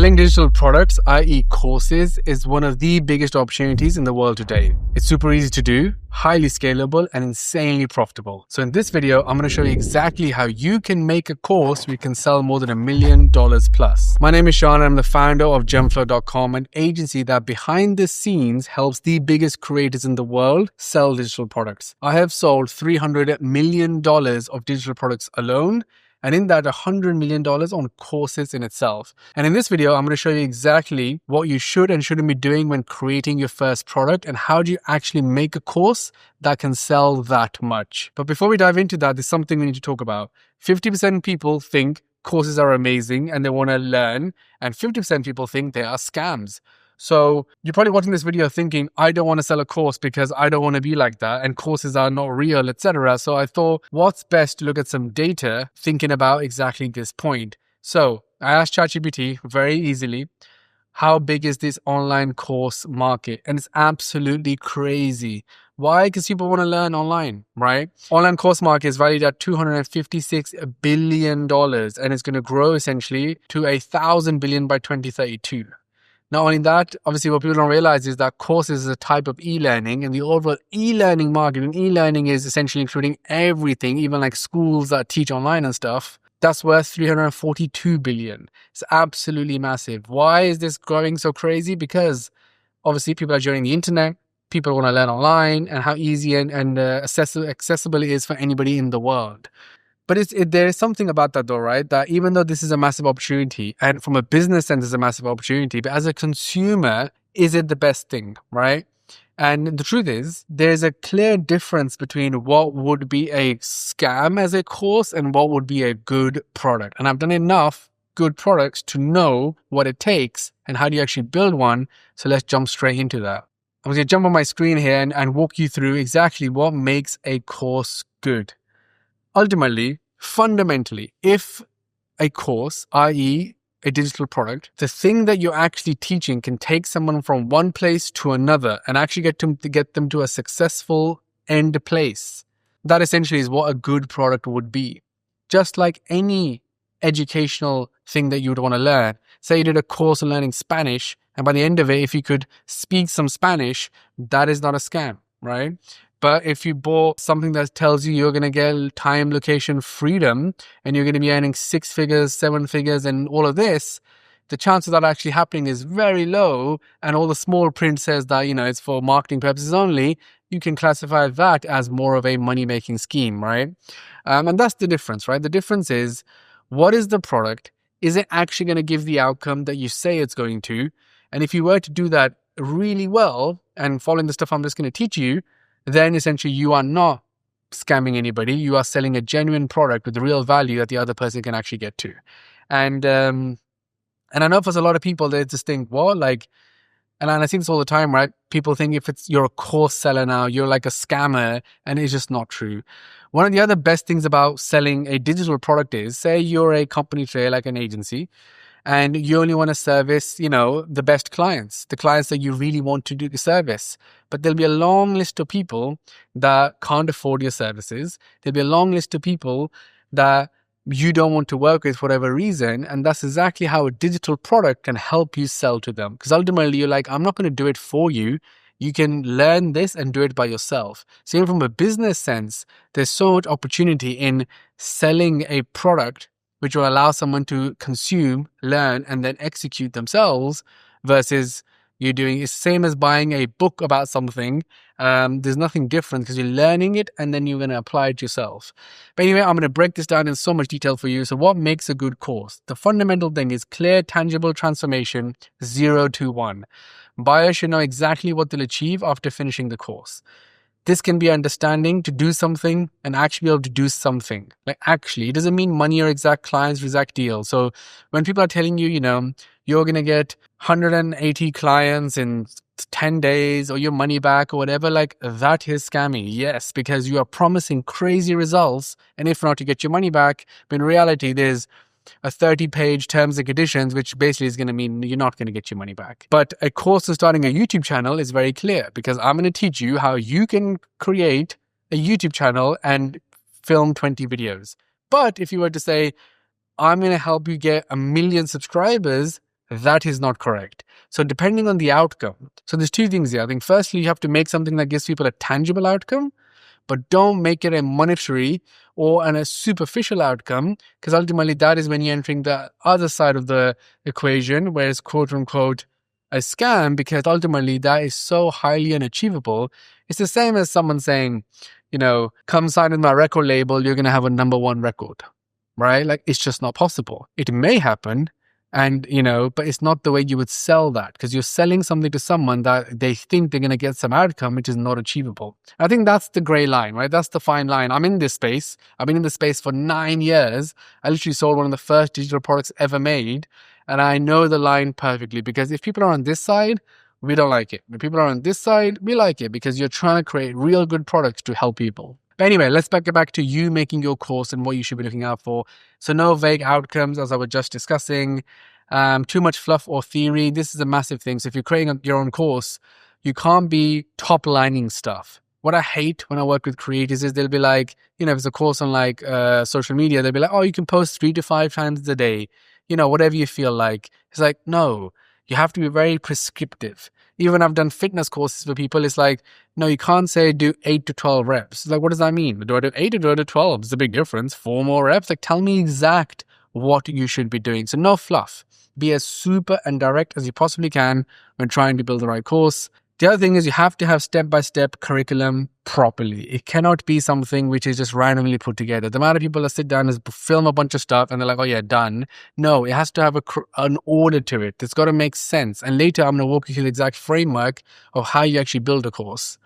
Selling digital products, i.e. courses, is one of the biggest opportunities in the world today. It's super easy to do, highly scalable, and insanely profitable. So in this video, I'm going to show you exactly how you can make a course where you can sell more than $1 million plus. My name is Shan, and I'm the founder of Genflow.com, an agency that behind the scenes helps the biggest creators in the world sell digital products. I have sold $300 million of digital products alone, and in that $100 million on courses in itself. And in this video, I'm going to show you exactly what you should and shouldn't be doing when creating your first product and how do you actually make a course that can sell that much. But before we dive into that, there's something we need to talk about. 50% of people think courses are amazing and they want to learn, and 50% of people think they are scams. So you're probably watching this video thinking, I don't want to sell a course because I don't want to be like that and courses are not real, etc. So I thought, what's best to look at some data thinking about exactly this point. So I asked ChatGPT very easily, how big is this online course market? And it's absolutely crazy. Why? Because people want to learn online, right? Online course market is valued at $256 billion and it's going to grow essentially to $1,000 billion by 2032. Not only that, obviously what people don't realize is that courses is a type of e-learning, and the overall e-learning market, and e-learning is essentially including everything, even like schools that teach online and stuff, that's worth $342 billion. It's absolutely massive. Why is this growing so crazy? Because obviously people are joining the internet, people want to learn online, and how easy and accessible it is for anybody in the world. But there is something about that though, right? That even though this is a massive opportunity, and from a business sense it's a massive opportunity, but as a consumer, is it the best thing, right? And the truth is, there's a clear difference between what would be a scam as a course and what would be a good product. And I've done enough good products to know what it takes and how do you actually build one. So let's jump straight into that. I'm going to jump on my screen here and walk you through exactly what makes a course good. Ultimately, fundamentally, if a course, i.e. a digital product, the thing that you're actually teaching can take someone from one place to another and actually get them to a successful end place, that essentially is what a good product would be. Just like any educational thing that you would want to learn. Say you did a course on learning Spanish, and by the end of it, if you could speak some Spanish, that is not a scam, right? But if you bought something that tells you you're going to get time, location, freedom, and you're going to be earning 6 figures, 7 figures, and all of this, the chance of that actually happening is very low. And all the small print says that, it's for marketing purposes only. You can classify that as more of a money-making scheme, right? And that's the difference, right? The difference is, what is the product? Is it actually going to give the outcome that you say it's going to? And if you were to do that really well and following the stuff I'm just going to teach you, then essentially you are not scamming anybody. You are selling a genuine product with the real value that the other person can actually get to. And I know for a lot of people, they just think, what? And I think this all the time, right? People think if you're a course seller now, you're like a scammer, and it's just not true. One of the other best things about selling a digital product is, say you're a company today, like an agency, and you only want to service, the best clients, the clients that you really want to do the service. But there'll be a long list of people that can't afford your services. There'll be a long list of people that you don't want to work with for whatever reason. And that's exactly how a digital product can help you sell to them. Because ultimately you're like, I'm not going to do it for you. You can learn this and do it by yourself. So even from a business sense, there's so much opportunity in selling a product which will allow someone to consume, learn, and then execute themselves, versus you're doing it's the same as buying a book about something. There's nothing different because you're learning it and then you're going to apply it yourself. But anyway, I'm going to break this down in so much detail for you. So what makes a good course? The fundamental thing is clear, tangible transformation, 0 to 1. Buyers should know exactly what they'll achieve after finishing the course. This can be understanding to do something and actually be able to do something. Like actually, it doesn't mean money or exact clients or exact deals. So when people are telling you, you're going to get 180 clients in 10 days or your money back or whatever, like that is scammy. Yes, because you are promising crazy results. And if not, you get your money back. But in reality, there's a 30-page terms and conditions, which basically is going to mean you're not going to get your money back. But a course on starting a YouTube channel is very clear because I'm going to teach you how you can create a YouTube channel and film 20 videos. But if you were to say, I'm going to help you get 1 million subscribers, that is not correct. So depending on the outcome, so there's two things here. I think firstly, you have to make something that gives people a tangible outcome, but don't make it a monetary or a superficial outcome, because ultimately that is when you're entering the other side of the equation, where it's quote unquote a scam, because ultimately that is so highly unachievable. It's the same as someone saying, come sign with my record label, you're going to have a #1 record, right? Like, it's just not possible. It may happen, and but it's not the way you would sell that, because you're selling something to someone that they think they're going to get some outcome which is not achievable. I think that's the gray line, right? That's the fine line. I'm in this space. I've been in this space for 9 years. I literally sold one of the first digital products ever made, and I know the line perfectly, because if people are on this side, we don't like it. If people are on this side, we like it, because you're trying to create real good products to help people. But anyway, let's get back to you making your course and what you should be looking out for. So no vague outcomes, as I was just discussing. Too much fluff or theory. This is a massive thing. So if you're creating your own course, you can't be top-lining stuff. What I hate when I work with creators is they'll be like, if it's a course on like social media, they'll be like, oh, you can post 3 to 5 times a day, whatever you feel like. It's like, no, you have to be very prescriptive. Even I've done fitness courses for people. It's like, no, you can't say do 8 to 12 reps. It's like, what does that mean? Do I do 8 or do I do 12? It's a big difference. 4 more reps. Like, tell me exact what you should be doing. So no fluff. Be as super and direct as you possibly can when trying to build the right course. The other thing is you have to have step-by-step curriculum properly. It cannot be something which is just randomly put together. The amount of people that sit down and film a bunch of stuff and they're like, oh yeah, done. No, it has to have an order to it. It's got to make sense. And later I'm going to walk you through the exact framework of how you actually build a course.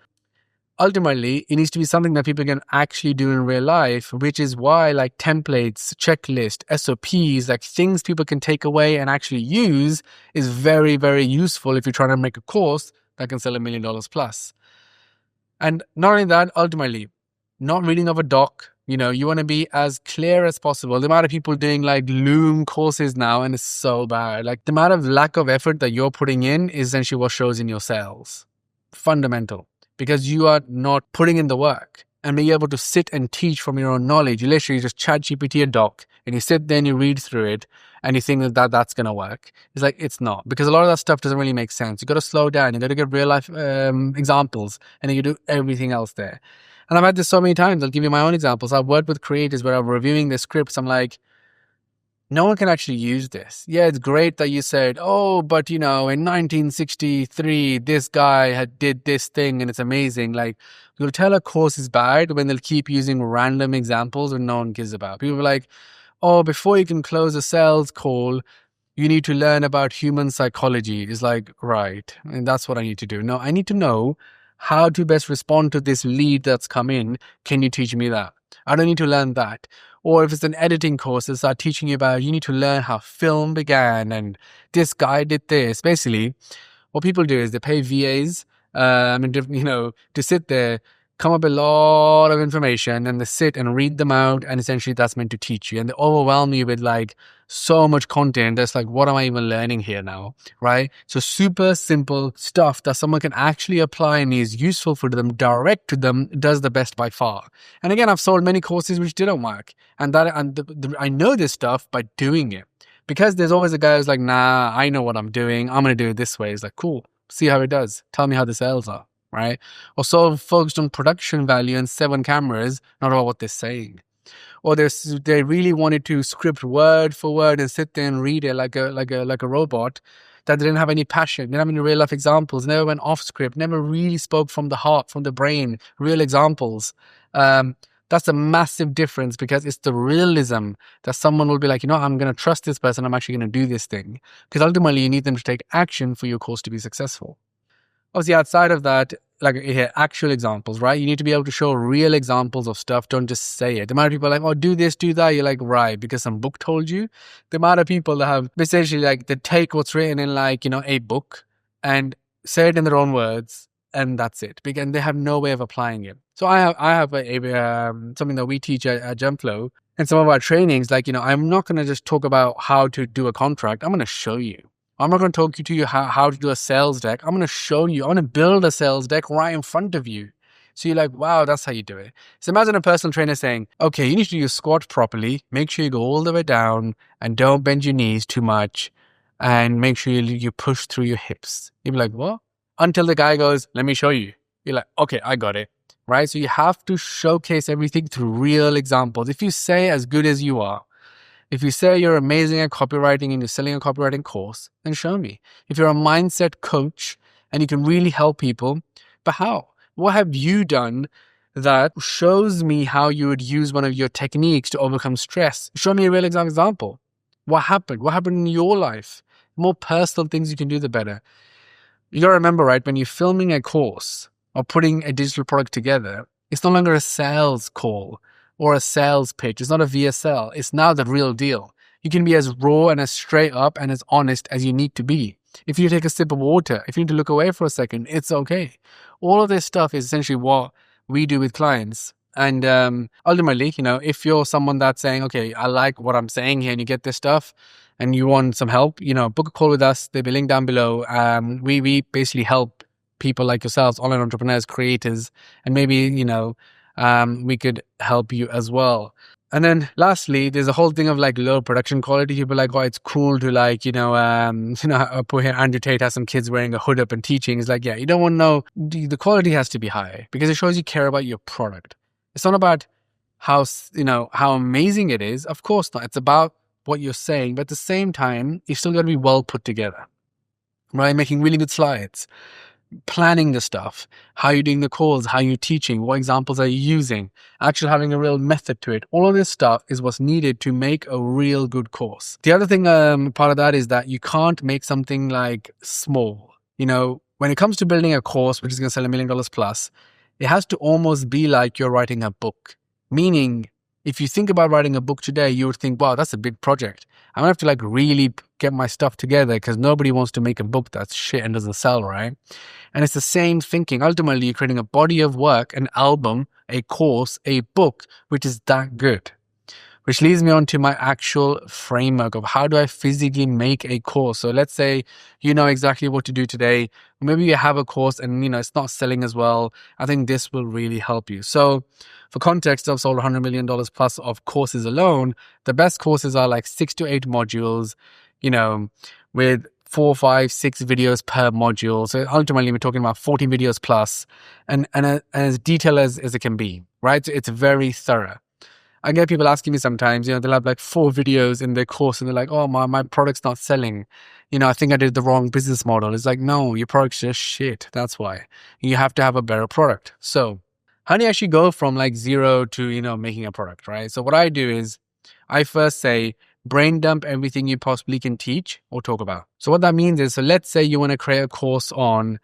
Ultimately, it needs to be something that people can actually do in real life, which is why like templates, checklist, SOPs, like things people can take away and actually use is very, very useful if you're trying to make a course that can sell $1 million plus. And not only that, ultimately, not reading of a doc. You want to be as clear as possible. The amount of people doing like Loom courses now, and it's so bad. Like the amount of lack of effort that you're putting in is essentially what shows in your sales. Fundamental. Because you are not putting in the work and being able to sit and teach from your own knowledge. You literally just chat GPT a doc and you sit there and you read through it and you think that's going to work. It's like, it's not, because a lot of that stuff doesn't really make sense. You got to slow down. You got to get real life examples, and then you do everything else there. And I've had this so many times. I'll give you my own examples. I've worked with creators where I'm reviewing their scripts. I'm like, no one can actually use this. Yeah, it's great that you said, oh, but in 1963, this guy did this thing and it's amazing. Like, you'll tell a course is bad when they'll keep using random examples that no one cares about. People are like, oh, before you can close a sales call, you need to learn about human psychology. It's like, right. And that's what I need to do. No, I need to know how to best respond to this lead that's come in. Can you teach me that? I don't need to learn that. Or if it's an editing course, they start teaching you about, you need to learn how film began and this guy did this. Basically, what people do is they pay VAs, to sit there, come up with a lot of information, and they sit and read them out, and essentially that's meant to teach you. And they overwhelm you with like so much content that's like, what am I even learning here now, right? So super simple stuff that someone can actually apply and is useful for them, direct to them, does the best by far. And again, I've sold many courses which didn't work, and I know this stuff by doing it, because there's always a guy who's like, nah, I know what I'm doing, I'm going to do it this way. It's like, cool, see how it does, tell me how the sales are, right? Or so focused on production value and 7 cameras, not about what they're saying. Or they really wanted to script word for word and sit there and read it like a robot, that didn't have any passion, didn't have any real life examples, never went off script, never really spoke from the heart, from the brain, real examples. That's a massive difference, because it's the realism that someone will be like, I'm going to trust this person, I'm actually going to do this thing. Because ultimately you need them to take action for your course to be successful. Obviously, outside of that, like actual examples, right? You need to be able to show real examples of stuff. Don't just say it. The amount of people are like, oh, do this, do that. You're like, right, because some book told you. The amount of people that have essentially like, they take what's written in like, a book and say it in their own words, and that's it. And they have no way of applying it. So I have something that we teach at Genflow, and some of our trainings, like, I'm not going to just talk about how to do a contract. I'm going to show you. I'm not going to talk to you how to do a sales deck. I'm going to show you. I'm going to build a sales deck right in front of you. So you're like, wow, that's how you do it. So imagine a personal trainer saying, okay, you need to do your squat properly. Make sure you go all the way down and don't bend your knees too much. and make sure you push through your hips. You'll be like, what? Until the guy goes, let me show you. You're like, okay, I got it. Right? So you have to showcase everything through real examples. If you say as good as you are, if you say you're amazing at copywriting and you're selling a copywriting course, then show me. If you're a mindset coach and you can really help people, but how? What have you done that shows me how you would use one of your techniques to overcome stress? Show me a real example. What happened? What happened in your life? The more personal things you can do, the better. You gotta remember, right, when you're filming a course or putting a digital product together, it's no longer a sales call or a sales pitch. It's not a VSL. It's now the real deal. You can be as raw and as straight up and as honest as you need to be. If you take a sip of water, if you need to look away for a second, it's okay. All of this stuff is essentially what we do with clients. And ultimately, if you're someone that's saying, okay, I like what I'm saying here and you get this stuff and you want some help, book a call with us. There'll be a link down below. We basically help people like yourselves, online entrepreneurs, creators, and maybe, we could help you as well. And then lastly, there's a whole thing of like low production quality. People are like, oh, it's cool to like, put here Andrew Tate has some kids wearing a hood up and teaching. It's like, yeah, you don't want to know. The quality has to be high because it shows you care about your product. It's not about how amazing it is. Of course not. It's about what you're saying. But at the same time, you've still got to be well put together, right? Making really good slides, planning the stuff, how you're doing the calls, how you're teaching, what examples are you using, actually having a real method to it. All of this stuff is what's needed to make a real good course. The other thing, part of that is that you can't make something like small. When it comes to building a course, which is going to sell $1 million plus, it has to almost be like you're writing a book. Meaning, if you think about writing a book today, you would think, wow, that's a big project. I'm going to have to like really get my stuff together because nobody wants to make a book that's shit and doesn't sell, right? And it's the same thinking. Ultimately, you're creating a body of work, an album, a course, a book, which is that good. Which leads me on to my actual framework of how do I physically make a course. So let's say you know exactly what to do today. Maybe you have a course and it's not selling as well. I think this will really help you. So for context, I've sold $100 million plus of courses alone. The best courses are like 6 to 8 modules, with 4, 5, 6 videos per module. So ultimately we're talking about 40 videos plus and as detailed as it can be, right? So it's very thorough. I get people asking me sometimes, they'll have like 4 videos in their course and they're like, oh, my product's not selling. I think I did the wrong business model. It's like, no, your product's just shit. That's why. You have to have a better product. So how do you actually go from like 0 to, making a product, right? So what I do is I first say, brain dump everything you possibly can teach or talk about. So what that means is, so let's say you want to create a course on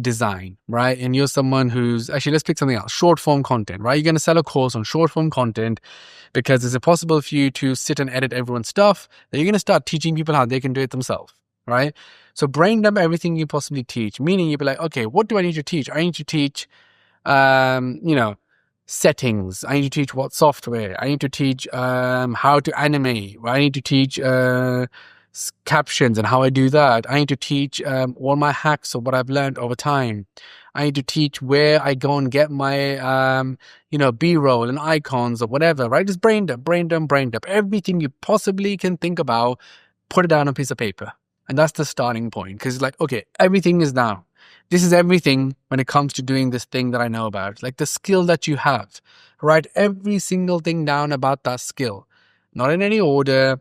design, right? And you're someone who's actually, let's pick something else, short form content, right? You're going to sell a course on short form content because it's impossible for you to sit and edit everyone's stuff. Then you're going to start teaching people how they can do it themselves, right? So brain dump everything you possibly teach, meaning you'll be like, okay, what do I need to teach? I need to teach, settings. I need to teach what software. I need to teach how to animate. I need to teach captions and how I do that. I need to teach all my hacks of what I've learned over time. I need to teach where I go and get my B-roll and icons or whatever, right? Just brain dump. Everything you possibly can think about, put it down on a piece of paper. And that's the starting point. Because it's like, okay, everything is down. This is everything when it comes to doing this thing that I know about, like the skill that you have. Write every single thing down about that skill, not in any order.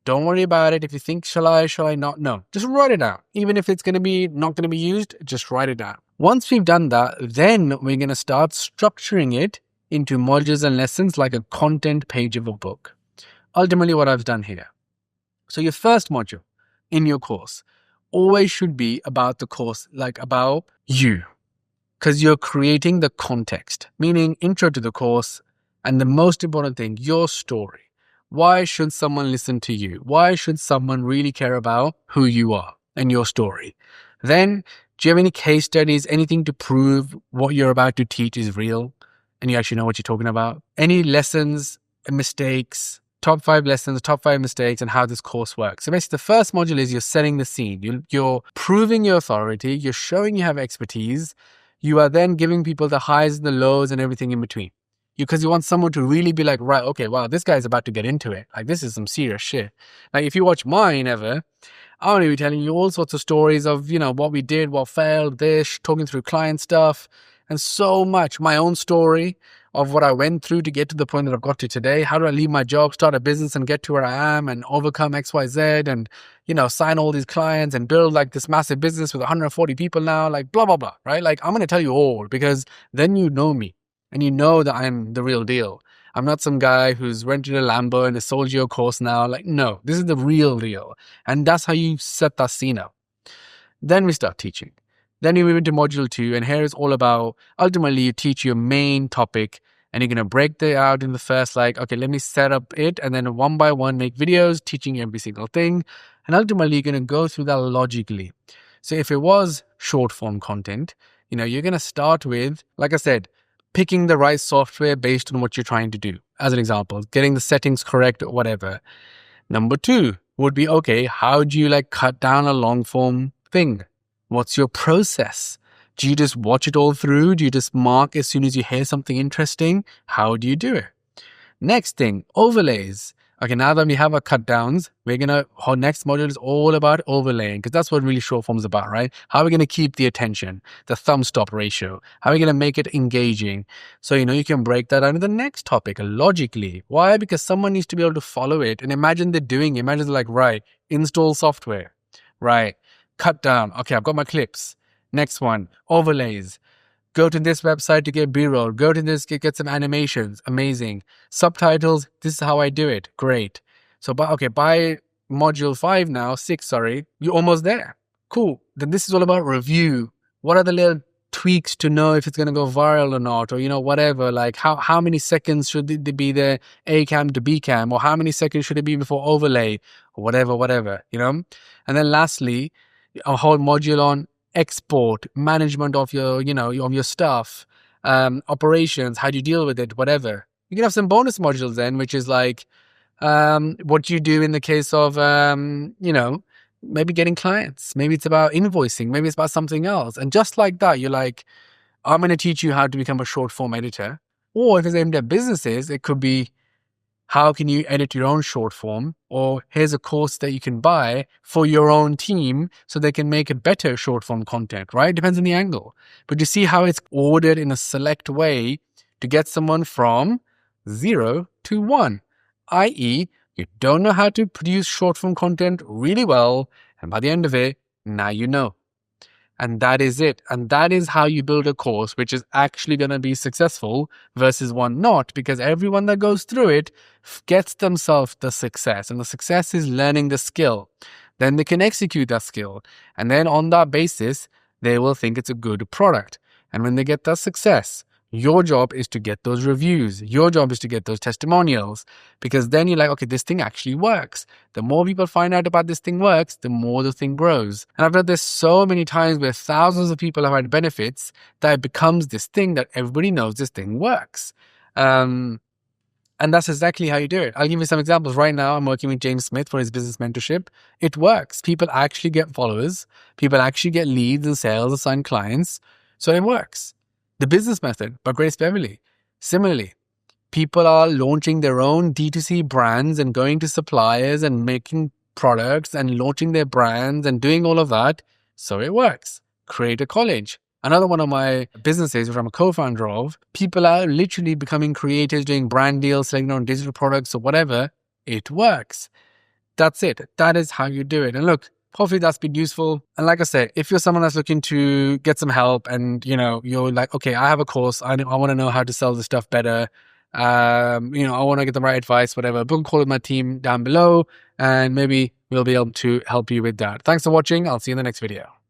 Don't worry about it. If you think, shall I not? No, just write it down. Even if it's not going to be used, just write it down. Once we've done that, then we're going to start structuring it into modules and lessons like a content page of a book. Ultimately, what I've done here. So your first module in your course always should be about the course, like about you, because you're creating the context, meaning intro to the course. And the most important thing, your story. Why should someone listen to you? Why should someone really care about who you are and your story? Then, do you have any case studies, anything to prove what you're about to teach is real and you actually know what you're talking about? Any lessons, mistakes, top 5 lessons, top 5 mistakes, and how this course works. So basically the first module is you're setting the scene. You're proving your authority. You're showing you have expertise. You are then giving people the highs and the lows and everything in between. because you want someone to really be like, right, okay, wow, this guy's about to get into it. Like, this is some serious shit. Like, if you watch mine ever, I'm going to be telling you all sorts of stories of, what we did, what failed, this, talking through client stuff, and so much. My own story of what I went through to get to the point that I've got to today. How do I leave my job, start a business and get to where I am and overcome XYZ and, sign all these clients and build like this massive business with 140 people now, like blah, blah, blah, right? Like, I'm going to tell you all because then you know me and you know that I'm the real deal. I'm not some guy who's rented a Lambo and has sold you a course now. Like, no, this is the real deal. And that's how you set that scene up. Then we start teaching. Then we move into module 2, and here is all about, ultimately, you teach your main topic, and you're going to break that out in the first, okay, let me set up it, and then one by one, make videos, teaching every single thing. And ultimately, you're going to go through that logically. So if it was short form content, you're going to start with, like I said, picking the right software based on what you're trying to do. As an example, getting the settings correct or whatever. Number 2 would be, okay, how do you cut down a long form thing? What's your process? Do you just watch it all through? Do you just mark as soon as you hear something interesting? How do you do it? Next thing, overlays. Okay, now that we have our cut downs, our next module is all about overlaying, because that's what really short form is about, right? How are we going to keep the attention, the thumb stop ratio? How are we going to make it engaging? So, you can break that down to the next topic logically. Why? Because someone needs to be able to follow it and imagine they're doing it. Imagine they're like, right, install software, right? Cut down. Okay, I've got my clips. Next one, overlays. Go to this website to get B-roll. Go to this, get some animations. Amazing. Subtitles, this is how I do it. Great. So, by module 5 now, 6, sorry, you're almost there. Cool. Then this is all about review. What are the little tweaks to know if it's going to go viral or not? Or, whatever. Like, how many seconds should it be the A cam to B cam? Or how many seconds should it be before overlay? Or whatever, And then lastly, a whole module on export, management of your, of your stuff, operations, how do you deal with it, whatever. You can have some bonus modules then, which is like, what you do in the case of, maybe getting clients. Maybe it's about invoicing. Maybe it's about something else. And just like that, you're like, I'm going to teach you how to become a short form editor. Or if it's aimed at businesses, it could be, how can you edit your own short form? Or here's a course that you can buy for your own team so they can make a better short form content, right? Depends on the angle. But you see how it's ordered in a select way to get someone from 0 to 1, i.e., you don't know how to produce short form content really well. And by the end of it, now you know. And that is it. And that is how you build a course which is actually going to be successful versus one not, because everyone that goes through it gets themselves the success. And the success is learning the skill. Then they can execute that skill. And then on that basis, they will think it's a good product. And when they get that success, your job is to get those reviews. Your job is to get those testimonials, because then you're like, okay, this thing actually works. The more people find out about this thing works, the more the thing grows. And I've read this so many times where thousands of people have had benefits that it becomes this thing that everybody knows this thing works. And that's exactly how you do it. I'll give you some examples. Right now, I'm working with James Smith for his business mentorship. It works. People actually get followers. People actually get leads and sales and sign clients. So it works. The Business Method by Grace Beverly. Similarly, people are launching their own D2C brands and going to suppliers and making products and launching their brands and doing all of that. So it works. Create a College. Another one of my businesses, which I'm a co-founder of, people are literally becoming creators, doing brand deals, selling on digital products or whatever. It works. That's it. That is how you do it. And look, hopefully that's been useful. And like I said, if you're someone that's looking to get some help and, you're like, okay, I have a course. I want to know how to sell this stuff better. I want to get the right advice, whatever. Book a call with my team down below and maybe we'll be able to help you with that. Thanks for watching. I'll see you in the next video.